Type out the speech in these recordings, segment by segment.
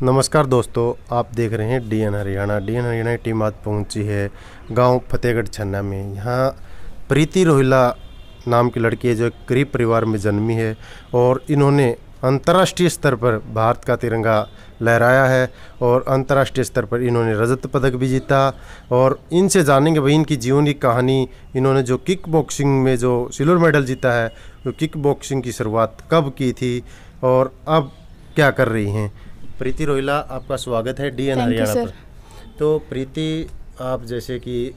नमस्कार दोस्तों, आप देख रहे हैं डीएन हरियाणा। डीएन हरियाणा की टीम आज पहुंची है गांव फतेहगढ़ छन्ना में। यहाँ प्रीति रोहिला नाम की लड़की है जो एक गरीब परिवार में जन्मी है और इन्होंने अंतर्राष्ट्रीय स्तर पर भारत का तिरंगा लहराया है और अंतर्राष्ट्रीय स्तर पर इन्होंने रजत पदक भी जीता। और इनसे जानेंगे भाई इनकी जीवन की कहानी। इन्होंने जो किक बॉक्सिंग में जो सिल्वर मेडल जीता है, वो किक बॉक्सिंग की शुरुआत कब की थी और अब क्या कर रही हैं। प्रीति रोहिला, आपका स्वागत है डीएन हरियाणा पर। तो प्रीति, आप जैसे कि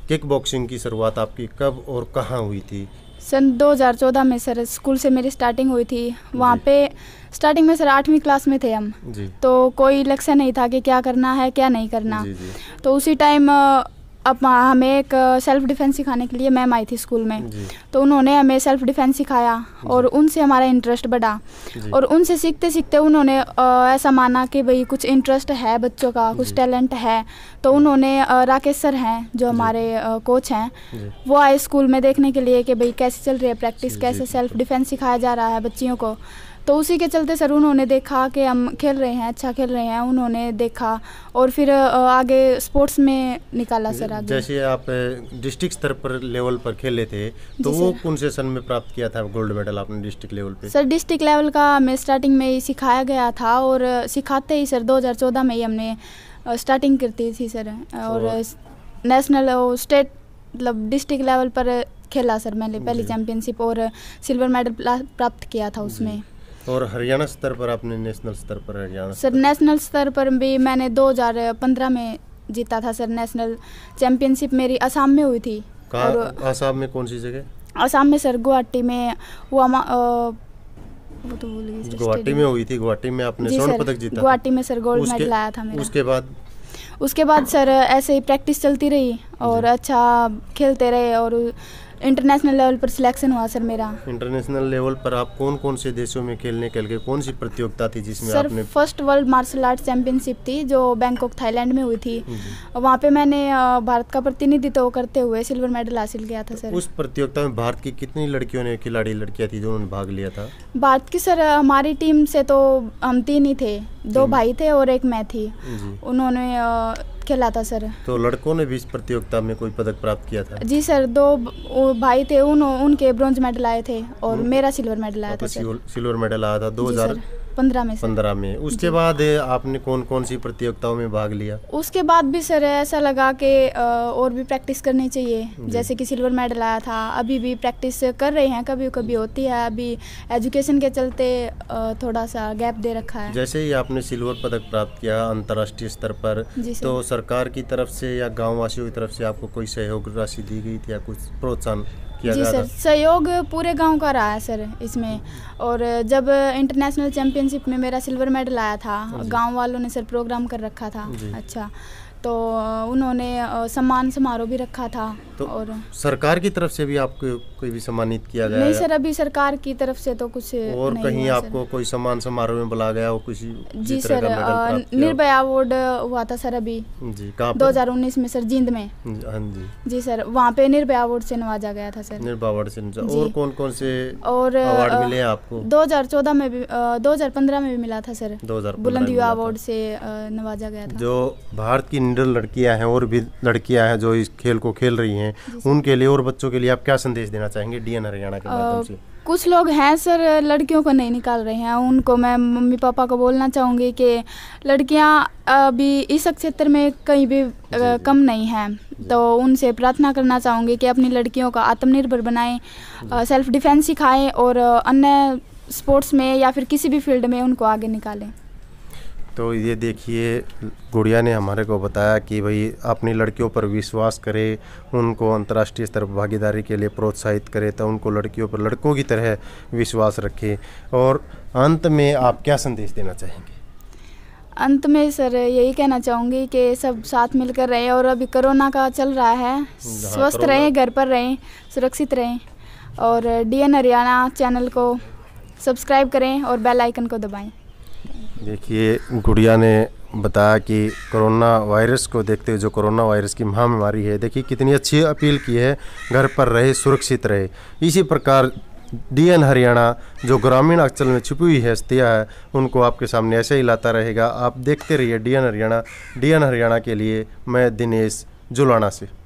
किक बॉक्सिंग की शुरुआत आपकी कब और कहाँ हुई थी? सन 2014 में सर स्कूल से मेरी स्टार्टिंग हुई थी। वहाँ पे स्टार्टिंग में सर 8वीं क्लास में थे हम जी। तो कोई लक्ष्य नहीं था कि क्या करना है क्या नहीं करना जी। तो उसी टाइम अब हमें एक सेल्फ डिफेंस सिखाने के लिए मैम आई थी स्कूल में, तो उन्होंने हमें सेल्फ डिफेंस सिखाया और उनसे हमारा इंटरेस्ट बढ़ा। और उनसे सीखते सीखते उन्होंने ऐसा माना कि भाई कुछ इंटरेस्ट है बच्चों का, कुछ टैलेंट है। तो उन्होंने राकेश सर हैं जो हमारे कोच हैं, वो आए स्कूल में देखने के लिए कि भाई कैसे चल रही है प्रैक्टिस, कैसे सेल्फ डिफेंस सिखाया जा रहा है बच्चियों को। तो उसी के चलते सर उन्होंने देखा कि हम खेल रहे हैं, अच्छा खेल रहे हैं, उन्होंने देखा और फिर आगे स्पोर्ट्स में निकाला सर आगे। जैसे आप डिस्ट्रिक्ट स्तर पर लेवल पर खेले थे, तो वो कौन से सन में प्राप्त किया था गोल्ड मेडल आपने डिस्ट्रिक्ट लेवल पे? सर डिस्ट्रिक्ट लेवल का हमें स्टार्टिंग में ही सिखाया गया था और सिखाते ही सर 2014 में ही हमने स्टार्टिंग करती थी सर। और नेशनल और स्टेट मतलब डिस्ट्रिक्ट लेवल पर खेला सर मैंने पहली चैम्पियनशिप और सिल्वर मेडल प्राप्त किया था उसमें। और हरियाणा स्तर पर आपने नेशनल स्तर पर? हरियाणा सर नेशनल स्तर पर भी मैंने 2015 में जीता था सर। नेशनल चैम्पियनशिप मेरी असम में हुई थी। और असम में कौन सी जगह? असम में सर गुवाहाटी में वो तो गुवाहाटी में हुई थी। गुवाहाटी में आपने स्वर्ण पदक जीता? गुवाहाटी में सर गोल्ड मेडल आया था मेरा। उसके बाद सर ऐसे ही प्रैक्टिस चलती रही और अच्छा खेलते रहे और इंटरनेशनल लेवल पर सिलेक्शन हुआ सर मेरा। इंटरनेशनल लेवल पर आप कौन कौन से देशों में खेलने के लिए कौन सी प्रतियोगिता थी जिसमें सर आपने? First world martial art championship थी जो बैंकॉक थाईलैंड में हुई थी। वहाँ पे मैंने भारत का प्रतिनिधित्व करते हुए सिल्वर मेडल हासिल किया था सर। उस प्रतियोगिता में भारत की कितनी लड़कियां थी जिन्होंने भाग लिया था? भारत की सर हमारी टीम से तो हम 3 ही थे, 2 भाई थे और एक मैं थी। उन्होंने खेला था सर। तो लड़कों ने भी इस प्रतियोगिता में कोई पदक प्राप्त किया था? जी सर, 2 भाई थे, उनके ब्रॉन्ज मेडल आए थे और मेरा सिल्वर मेडल आया था सर। सिल्वर मेडल आया था 2015 में। उसके बाद आपने कौन कौन सी प्रतियोगिताओं में भाग लिया? उसके बाद भी सर ऐसा लगा कि और भी प्रैक्टिस करनी चाहिए। जैसे कि सिल्वर मेडल आया था, अभी भी प्रैक्टिस कर रहे हैं, कभी कभी होती है। अभी एजुकेशन के चलते थोड़ा सा गैप दे रखा है। जैसे ही आपने सिल्वर पदक प्राप्त किया अंतर्राष्ट्रीय स्तर पर, तो सरकार की तरफ से या गाँव वासियों की तरफ से आपको कोई सहयोग राशि दी गई थी या कुछ प्रोत्साहन? जी सर, सहयोग पूरे गांव का रहा है सर इसमें। और जब इंटरनेशनल चैंपियनशिप में मेरा सिल्वर मेडल आया था, गांव वालों ने सर प्रोग्राम कर रखा था अच्छा, तो उन्होंने सम्मान समारोह भी रखा था। तो और सरकार की तरफ से भी आपको कोई भी सम्मानित किया गया? नहीं सर, अभी सरकार की तरफ से तो कुछ और नहीं कहीं आपको कोई सम्मान समारोह में बुला गया हो किसी? जी सर, निर्भया अवार्ड हुआ था सर अभी जी। कहाँ पर? 2019 में सर, जींद में। हाँ जी जी सर, वहाँ पे निर्भया अवार्ड से नवाजा गया था सर। निर्भया अवार्ड से। और कौन कौन से अवार्ड मिले आपको? 2014 में भी 2015 में भी मिला था सर, बुलंद युवा अवार्ड से नवाजा गया था। जो भारत की लड़कियां हैं और भी लड़कियां हैं जो इस खेल को खेल रही हैं, उनके लिए और बच्चों के लिए आप क्या संदेश देना चाहेंगे डीएन हरियाणा के माध्यम से? कुछ लोग हैं सर लड़कियों को नहीं निकाल रहे हैं, उनको मैं मम्मी पापा को बोलना चाहूँगी कि लड़कियां अभी इस क्षेत्र में कहीं भी कम नहीं हैं। तो उनसे प्रार्थना करना चाहूँगी कि अपनी लड़कियों को आत्मनिर्भर बनाएं, सेल्फ डिफेंस सिखाएं और अन्य स्पोर्ट्स में या फिर किसी भी फील्ड में उनको आगे निकालें। तो ये देखिए, गुड़िया ने हमारे को बताया कि भाई अपनी लड़कियों पर विश्वास करे, उनको अंतर्राष्ट्रीय स्तर पर भागीदारी के लिए प्रोत्साहित करे, तो उनको लड़कियों पर लड़कों की तरह विश्वास रखे। और अंत में आप क्या संदेश देना चाहेंगे? अंत में सर यही कहना चाहूँगी कि सब साथ मिलकर रहें। और अभी कोरोना का चल रहा है, स्वस्थ रहें, घर पर रहें, सुरक्षित रहें। और डीएन हरियाणा चैनल को सब्सक्राइब करें और बेल आइकन को दबाएं। देखिए, गुड़िया ने बताया कि कोरोना वायरस को देखते हुए, जो कोरोना वायरस की महामारी है, देखिए कितनी अच्छी अपील की है, घर पर रहे, सुरक्षित रहे। इसी प्रकार DN हरियाणा जो ग्रामीण अंचल में छिपी हुई हस्तियाँ है उनको आपके सामने ऐसे ही लाता रहेगा। आप देखते रहिए DN हरियाणा। DN हरियाणा के लिए मैं दिनेश जुलाना से।